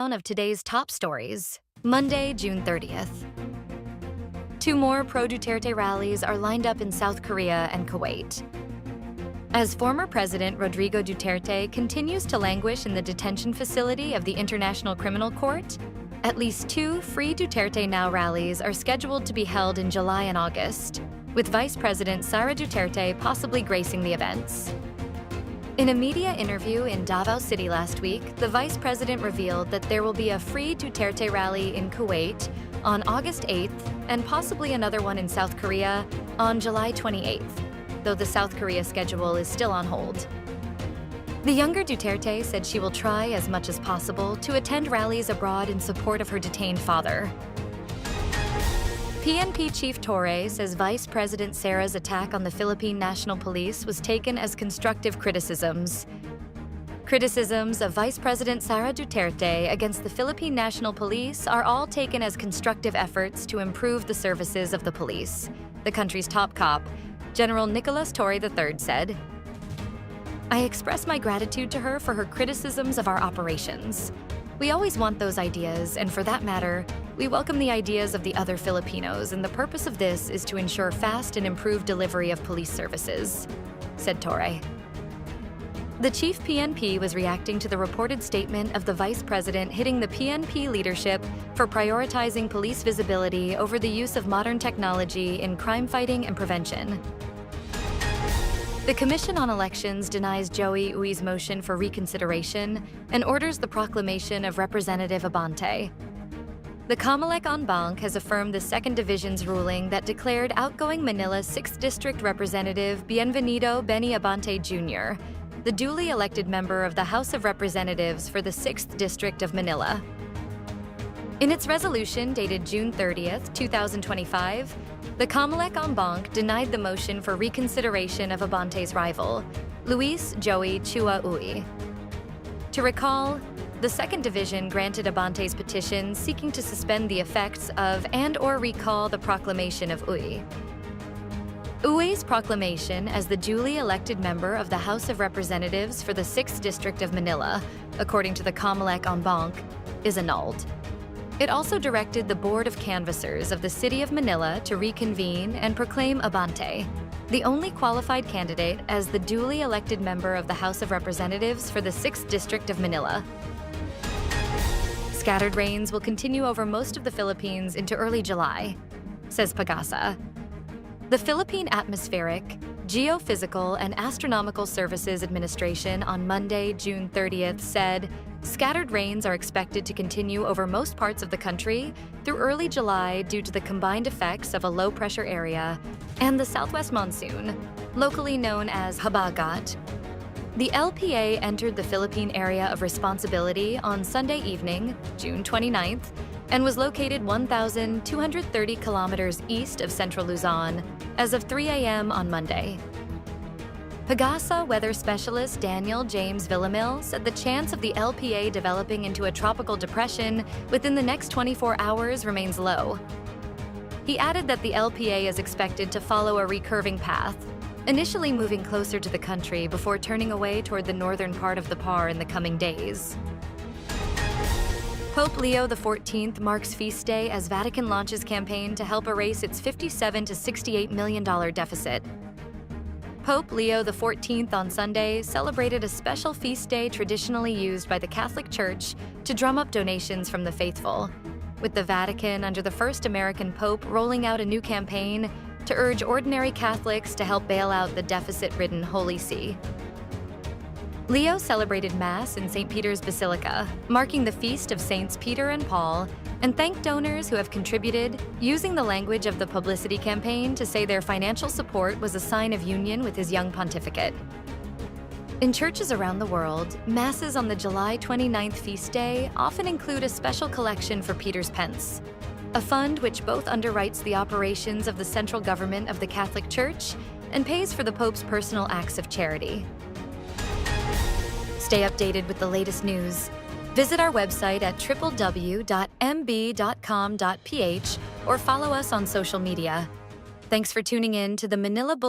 Of today's top stories, Monday, June 30th. Two more pro-Duterte rallies are lined up in South Korea and Kuwait. As former President Rodrigo Duterte continues to languish in the detention facility of the International Criminal Court, at least two Free Duterte Now rallies are scheduled to be held in July and August, with Vice President Sara Duterte possibly gracing the events. In a media interview in Davao City last week, the vice president revealed that there will be a Free Duterte rally in Kuwait on August 8th and possibly another one in South Korea on July 28th, though the South Korea schedule is still on hold. The younger Duterte said she will try as much as possible to attend rallies abroad in support of her detained father. PNP Chief Torre says Vice President Sara's attack on the Philippine National Police was taken as constructive criticisms. Criticisms of Vice President Sara Duterte against the Philippine National Police are all taken as constructive efforts to improve the services of the police, the country's top cop, General Nicolas Torre III said. "I express my gratitude to her for her criticisms of our operations. We always want those ideas, and for that matter, we welcome the ideas of the other Filipinos, and the purpose of this is to ensure fast and improved delivery of police services," said Torre. The chief PNP was reacting to the reported statement of the vice president hitting the PNP leadership for prioritizing police visibility over the use of modern technology in crime fighting and prevention. The Commission on Elections denies Joey Ui's motion for reconsideration and orders the proclamation of Representative Abante. The Comelec en banc has affirmed the 2nd Division's ruling that declared outgoing Manila 6th District Representative Bienvenido Benny Abante Jr., the duly elected member of the House of Representatives for the 6th District of Manila. In its resolution dated June 30th, 2025, the Comelec en banc denied the motion for reconsideration of Abante's rival, Luis Joey Chua Ui. To recall, the 2nd Division granted Abante's petition seeking to suspend the effects of and/or recall the proclamation of Ui. Ui's proclamation as the duly elected member of the House of Representatives for the 6th District of Manila, according to the Comelec en banc, is annulled. It also directed the Board of Canvassers of the City of Manila to reconvene and proclaim Abante, the only qualified candidate, as the duly elected member of the House of Representatives for the 6th District of Manila. Scattered rains will continue over most of the Philippines into early July, says PAGASA. The Philippine Atmospheric, Geophysical, and Astronomical Services Administration on Monday, June 30th, said scattered rains are expected to continue over most parts of the country through early July due to the combined effects of a low-pressure area and the southwest monsoon, locally known as Habagat. The LPA entered the Philippine Area of Responsibility on Sunday evening, June 29th, and was located 1,230 kilometers east of central Luzon as of 3 a.m. on Monday. PAGASA weather specialist Daniel James Villamil said the chance of the LPA developing into a tropical depression within the next 24 hours remains low. He added that the LPA is expected to follow a recurving path, initially moving closer to the country before turning away toward the northern part of the PAR in the coming days. Pope Leo XIV marks feast day as Vatican launches campaign to help erase its $57 to $68 million deficit. Pope Leo XIV on Sunday celebrated a special feast day traditionally used by the Catholic Church to drum up donations from the faithful, with the Vatican under the first American Pope rolling out a new campaign to urge ordinary Catholics to help bail out the deficit-ridden Holy See. Leo celebrated Mass in St. Peter's Basilica, marking the feast of Saints Peter and Paul, and thanked donors who have contributed, using the language of the publicity campaign to say their financial support was a sign of union with his young pontificate. In churches around the world, Masses on the July 29th feast day often include a special collection for Peter's Pence, a fund which both underwrites the operations of the central government of the Catholic Church and pays for the Pope's personal acts of charity. Stay updated with the latest news. Visit our website at www.mb.com.ph or follow us on social media. Thanks for tuning in to the Manila Bulletin.